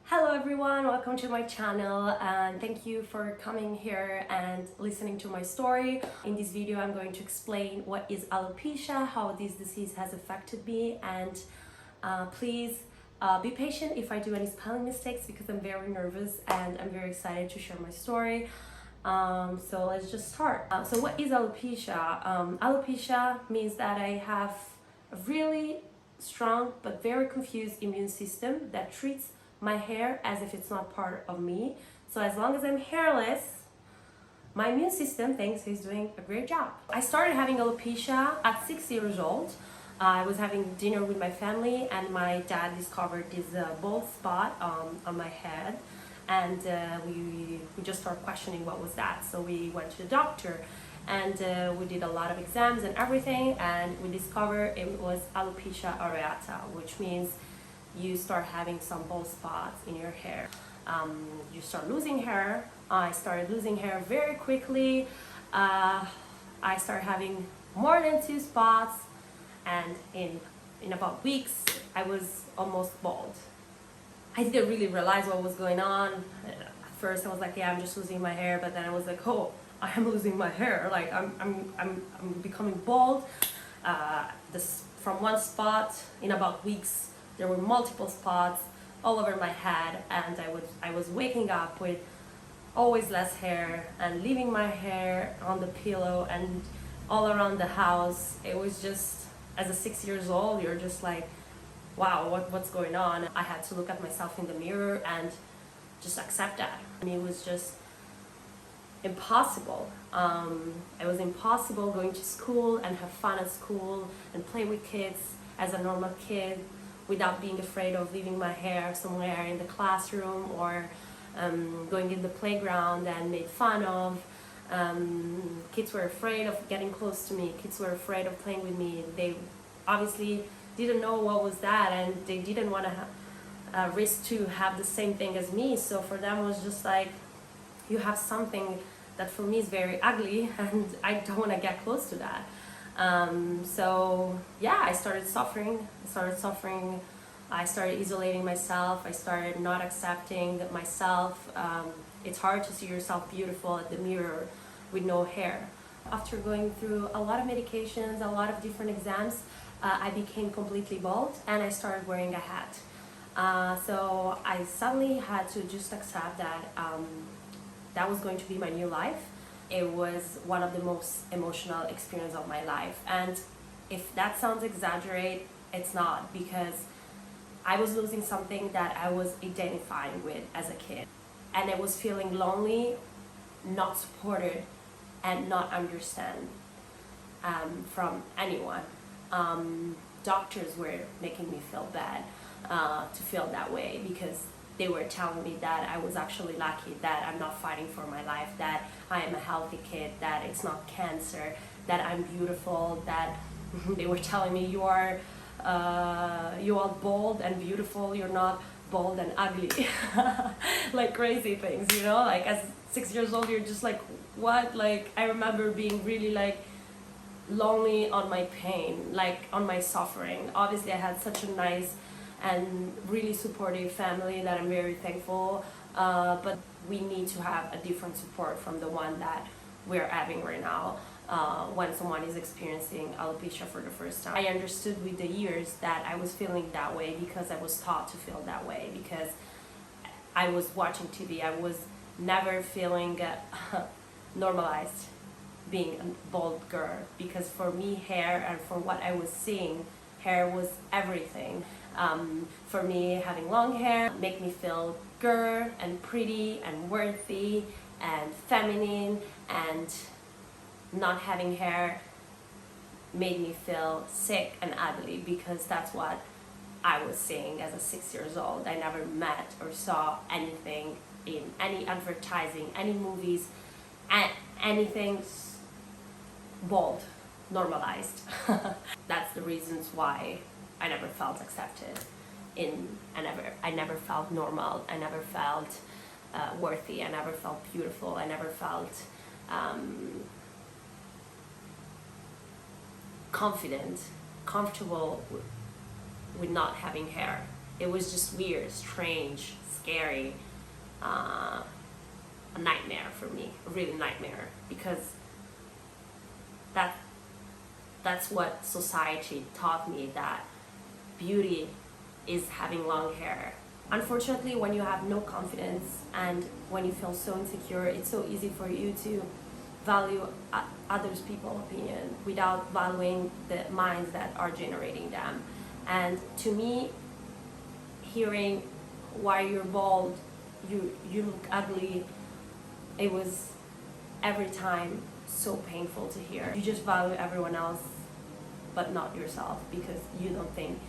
Hello everyone, welcome to my channel and thank you for coming here and listening to my story. In this video I'm going to explain what is alopecia, how this disease has affected me, and please be patient if I do any spelling mistakes because I'm very nervous and I'm very excited to share my story. So let's just start. So what is alopecia? Alopecia means that I have a really strong but very confused immune system that treats my hair as if it's not part of me. So as long as I'm hairless, my immune system thinks he's doing a great job. I started having alopecia at 6 years old. I was having dinner with my family and my dad discovered this bald spot on my head, and we just started questioning what was that. So we went to the doctor and we did a lot of exams and everything, and we discovered it was alopecia areata, which means you start having some bald spots in your hair. You start losing hair. I started losing hair very quickly. I started having more than 2 spots, and in about weeks I was almost bald. I didn't really realize what was going on. At first I was like, yeah, I'm just losing my hair, but then I was like, oh, I am losing my hair. Like I'm becoming bald. From one spot in about weeks. There were multiple spots all over my head, and I was waking up with always less hair and leaving my hair on the pillow and all around the house. It was just, as a 6 years old, you're just like, wow, what's going on? I had to look at myself in the mirror and just accept that. I mean, it was just impossible. It was impossible going to school and have fun at school and play with kids as a normal kid, without being afraid of leaving my hair somewhere in the classroom or going in the playground and made fun of. Kids were afraid of getting close to me. Kids were afraid of playing with me. They obviously didn't know what was that, and they didn't want to risk to have the same thing as me. So for them it was just like, you have something that for me is very ugly and I don't want to get close to that. So yeah, I started suffering. I started isolating myself. I started not accepting myself. It's hard to see yourself beautiful at the mirror with no hair. After going through a lot of medications, a lot of different exams, I became completely bald and I started wearing a hat. So I suddenly had to just accept that that was going to be my new life. It was one of the most emotional experiences of my life, and if that sounds exaggerate, it's not, because I was losing something that I was identifying with as a kid, and I was feeling lonely, not supported, and not understood from anyone. Doctors were making me feel bad to feel that way, because they were telling me that I was actually lucky, that I'm not fighting for my life, that I am a healthy kid, that it's not cancer, that I'm beautiful, that they were telling me you are bold and beautiful, you're not bold and ugly. Like crazy things, you know, like as 6 years old you're just like, what? Like I remember being really like lonely on my pain, like on my suffering. Obviously I had such a nice and really supportive family that I'm very thankful, but we need to have a different support from the one that we're having right now when someone is experiencing alopecia for the first time. I understood with the years that I was feeling that way because I was taught to feel that way, because I was watching TV. I was never feeling normalized being a bald girl, because for me hair, and for what I was seeing, hair was everything. For me, having long hair made me feel girl and pretty and worthy and feminine, and not having hair made me feel sick and ugly, because that's what I was seeing as a 6 years old. I never met or saw anything in any advertising, any movies, anything bald, normalized. That's the reasons why I never felt accepted I never felt normal, I never felt worthy, I never felt beautiful, I never felt confident, comfortable with not having hair. it was just weird, strange, scary, a nightmare for me, a really nightmare, because that's what society taught me, that beauty is having long hair. Unfortunately, when you have no confidence and when you feel so insecure, it's so easy for you to value others people's opinion without valuing the minds that are generating them. And to me, hearing why you're bald, you look ugly, it was every time so painful to hear. You just value everyone else but not yourself because you don't think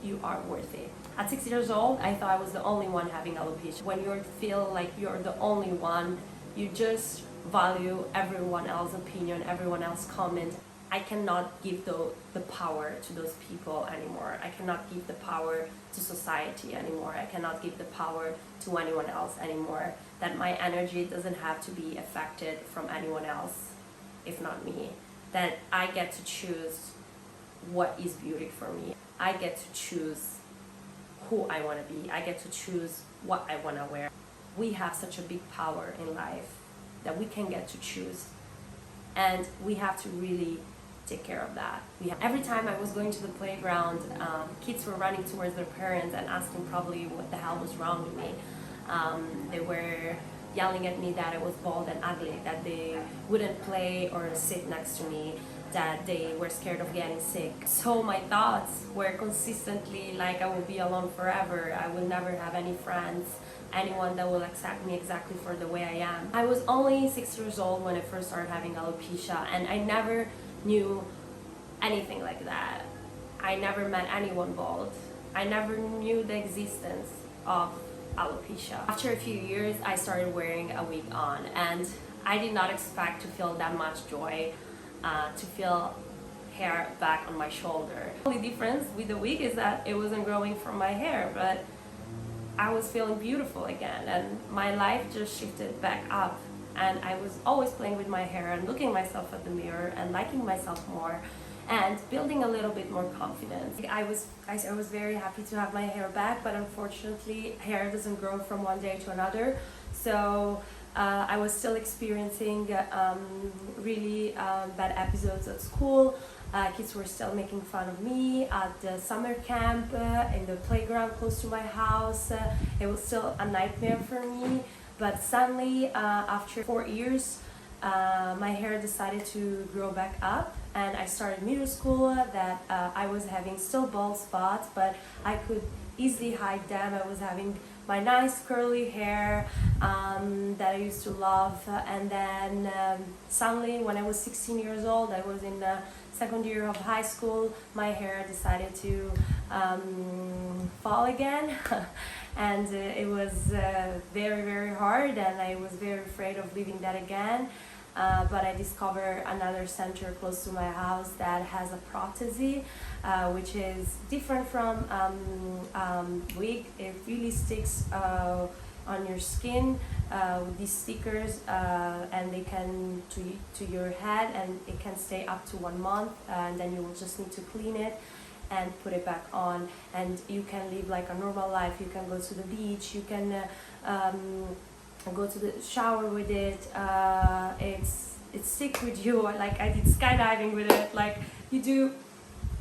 you are worthy. At 6 years old, I thought I was the only one having alopecia. When you feel like you're the only one, you just value everyone else's opinion, everyone else's comment. I cannot give the power to those people anymore. I cannot give the power to society anymore. I cannot give the power to anyone else anymore. That my energy doesn't have to be affected from anyone else, if not me. That I get to choose what is beauty for me. I get to choose who I want to be. I get to choose what I want to wear. We have such a big power in life that we can get to choose, and we have to really take care of that. Every time I was going to the playground, kids were running towards their parents and asking probably what the hell was wrong with me. They were yelling at me that I was bald and ugly, that they wouldn't play or sit next to me, that they were scared of getting sick. So my thoughts were consistently like, I will be alone forever, I will never have any friends, anyone that will accept me exactly for the way I am. I was only 6 years old when I first started having alopecia, and I never knew anything like that. I never met anyone bald. I never knew the existence of alopecia. After a few years, I started wearing a wig on, and I did not expect to feel that much joy, to feel hair back on my shoulder. The only difference with the wig is that it wasn't growing from my hair, but I was feeling beautiful again, and my life just shifted back up. And I was always playing with my hair and looking myself at the mirror and liking myself more and building a little bit more confidence. I was very happy to have my hair back, but unfortunately hair doesn't grow from one day to another. So I was still experiencing really bad episodes at school. Kids were still making fun of me at the summer camp, in the playground close to my house. It was still a nightmare for me. But suddenly, after 4 years, my hair decided to grow back up, and I started middle school. That I was having still bald spots, but I could easily hide them. I was having my nice curly hair that I used to love. And then suddenly, when I was 16 years old, I was in the second year of high school, my hair decided to fall again. And it was very, very hard, and I was very afraid of leaving that again. But I discovered another center close to my house that has a prosthesis, which is different from wig. It really sticks on your skin with these stickers, and they can to your head, and it can stay up to 1 month, and then you will just need to clean it and put it back on, and you can live like a normal life. You can go to the beach, you can go to the shower with it. It sticks with you. Like I did skydiving with it. Like you do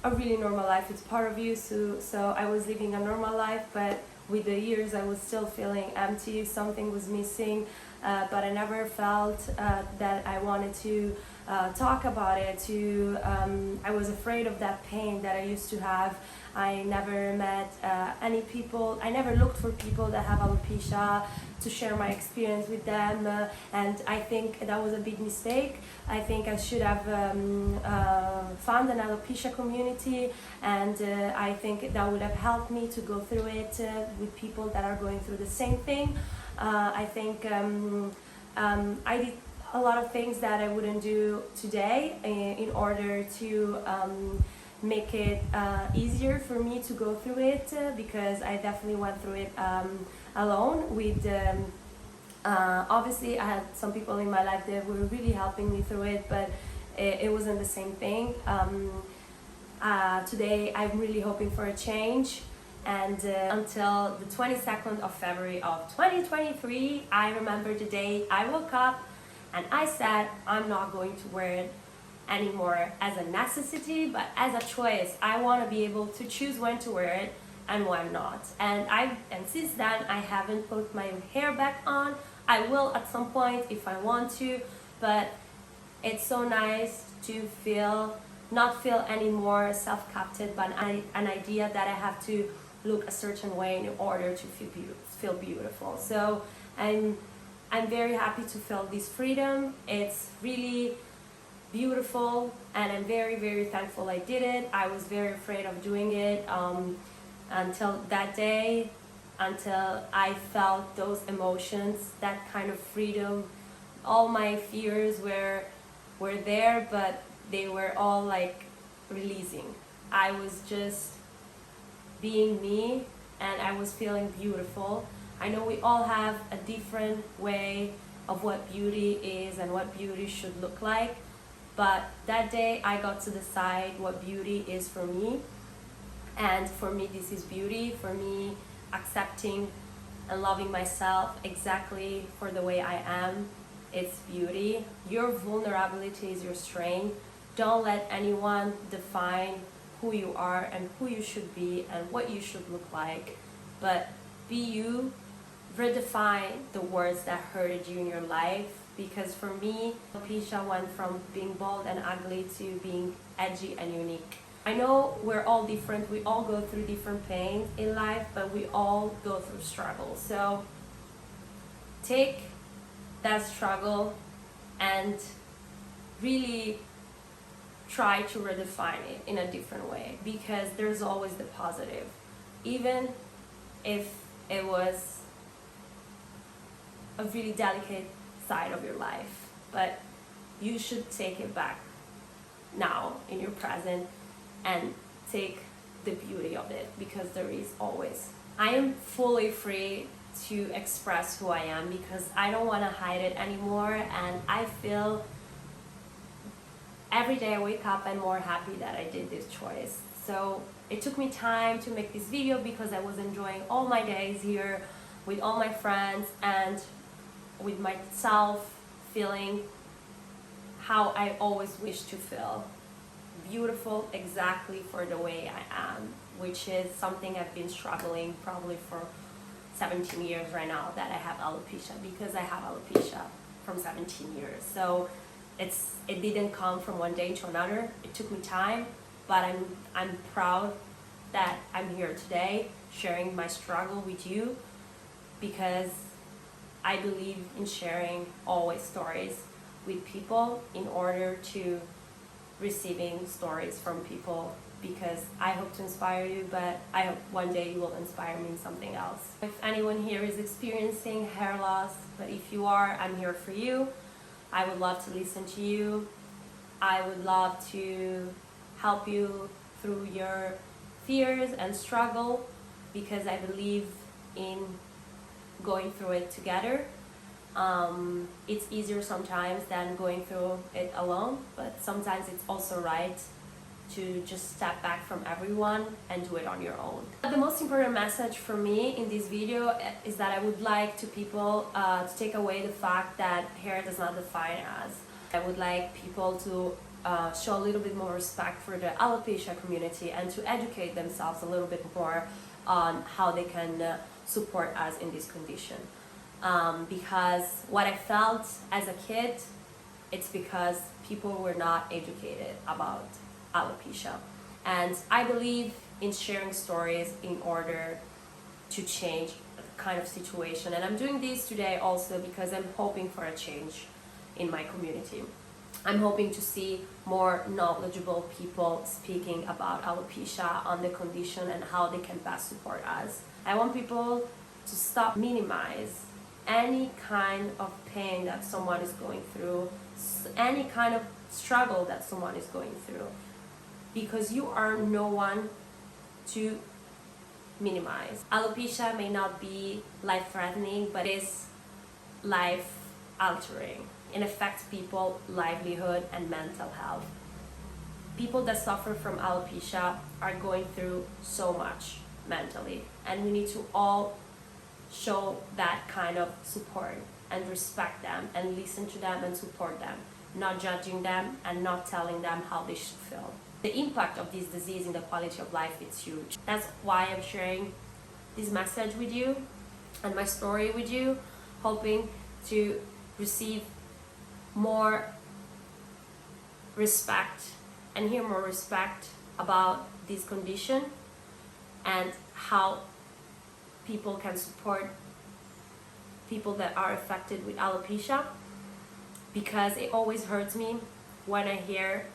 a really normal life. It's part of you. So I was living a normal life, but with the years I was still feeling empty. Something was missing, but I never felt that I wanted to talk about it. I was afraid of that pain that I used to have. I never met any people. I never looked for people that have alopecia to share my experience with them, and I think that was a big mistake. I think I should have found an alopecia community, and I think that would have helped me to go through it with people that are going through the same thing. I think I did a lot of things that I wouldn't do today in order to make it easier for me to go through it, because I definitely went through it alone. With obviously I had some people in my life that were really helping me through it, but it wasn't the same thing. Today I'm really hoping for a change, And until the 22nd of February of 2023, I remember the day I woke up and I said, I'm not going to wear it anymore as a necessity, but as a choice. I want to be able to choose when to wear it and when not. And since then I haven't put my hair back on. I will at some point if I want to, but it's so nice to not feel any more self-captive by an idea that I have to look a certain way in order to feel beautiful. So I'm very happy to feel this freedom. It's really beautiful, and I'm very, very thankful I did it. I was very afraid of doing it until that day, until I felt those emotions, that kind of freedom. All my fears were there, but they were all like releasing. I was just being me, and I was feeling beautiful. I know we all have a different way of what beauty is and what beauty should look like, but that day I got to decide what beauty is for me. And for me, this is beauty. For me, accepting and loving myself exactly for the way I am, it's beauty. Your vulnerability is your strength. Don't let anyone define who you are and who you should be and what you should look like, but be you. Redefine the words that hurted you in your life, because for me, alopecia went from being bald and ugly to being edgy and unique. I know we're all different, we all go through different pains in life, but we all go through struggles. So take that struggle and really try to redefine it in a different way, because there's always the positive. Even if it was a really delicate side of your life, but you should take it back now in your present and take the beauty of it, because there is always. I am fully free to express who I am, because I don't want to hide it anymore, and I feel every day I wake up I'm more happy that I did this choice. So it took me time to make this video, because I was enjoying all my days here with all my friends and with myself, feeling how I always wish to feel. Beautiful exactly for the way I am, which is something I've been struggling probably for 17 years right now, that I have alopecia, because I have alopecia from 17 years. So it didn't come from one day to another. It took me time, but I'm proud that I'm here today sharing my struggle with you, because I believe in sharing always stories with people in order to receiving stories from people, because I hope to inspire you, but I hope one day you will inspire me in something else. If anyone here is experiencing hair loss, but if you are, I'm here for you. I would love to listen to you. I would love to help you through your fears and struggle, because I believe in going through it together. It's easier sometimes than going through it alone, but sometimes it's also right to just step back from everyone and do it on your own. The most important message for me in this video is that I would like people to take away the fact that hair does not define us. I would like people to show a little bit more respect for the alopecia community and to educate themselves a little bit more on how they can support us in this condition. Because what I felt as a kid, it's because people were not educated about alopecia. And I believe in sharing stories in order to change the kind of situation. And I'm doing this today also because I'm hoping for a change in my community. I'm hoping to see more knowledgeable people speaking about alopecia, on the condition, and how they can best support us. I want people to stop minimize any kind of pain that someone is going through, any kind of struggle that someone is going through, because you are no one to minimize. Alopecia may not be life-threatening, but it is life-altering. It affects people's livelihood and mental health. People that suffer from alopecia are going through so much. mentally, and we need to all show that kind of support and respect them and listen to them and support them, not judging them and not telling them how they should feel. The impact of this disease in the quality of life is huge. That's why I'm sharing this message with you and my story with you, hoping to receive more respect and hear more respect about this condition and how people can support people that are affected with alopecia, because it always hurts me when I hear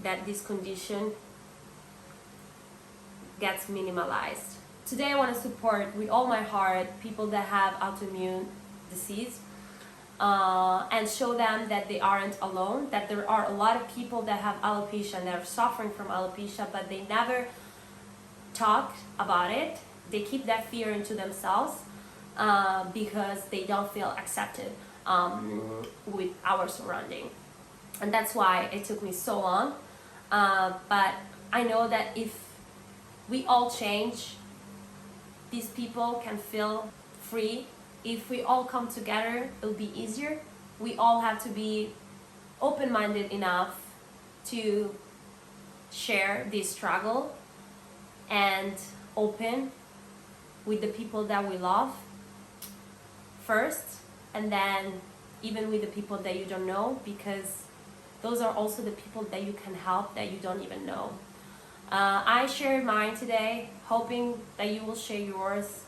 that this condition gets minimalized. Today I want to support with all my heart people that have autoimmune disease, and show them that they aren't alone, that there are a lot of people that have alopecia and they're suffering from alopecia, but they never talk about it. They keep that fear into themselves because they don't feel accepted with our surrounding. And that's why it took me so long. But I know that if we all change, these people can feel free. If we all come together, it'll be easier. We all have to be open-minded enough to share this struggle and open with the people that we love first, and then even with the people that you don't know, because those are also the people that you can help that you don't even know. I shared mine today, hoping that you will share yours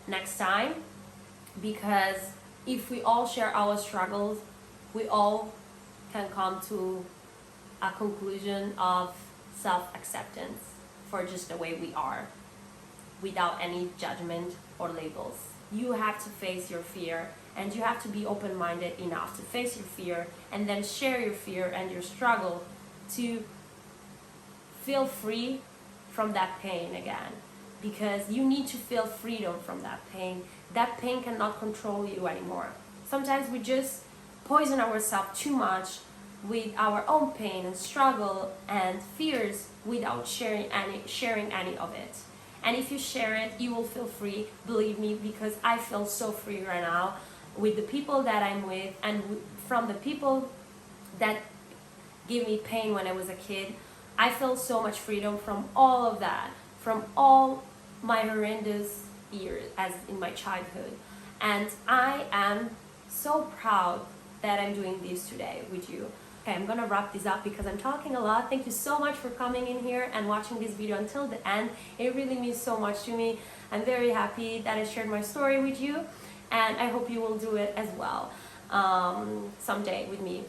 next time, because if we all share our struggles, we all can come to a conclusion of self-acceptance for just the way we are, without any judgment or labels. You have to face your fear, and you have to be open-minded enough to face your fear and then share your fear and your struggle to feel free from that pain again, because you need to feel freedom from that pain. That pain cannot control you anymore. Sometimes we just poison ourselves too much with our own pain and struggle and fears without sharing any of it. And if you share it, you will feel free, believe me, because I feel so free right now with the people that I'm with, and from the people that gave me pain when I was a kid. I feel so much freedom from all of that, from all my horrendous years as in my childhood. And I am so proud that I'm doing this today with you. Okay, I'm gonna wrap this up because I'm talking a lot. Thank you so much for coming in here and watching this video until the end. It really means so much to me. I'm very happy that I shared my story with you, and I hope you will do it as well someday with me.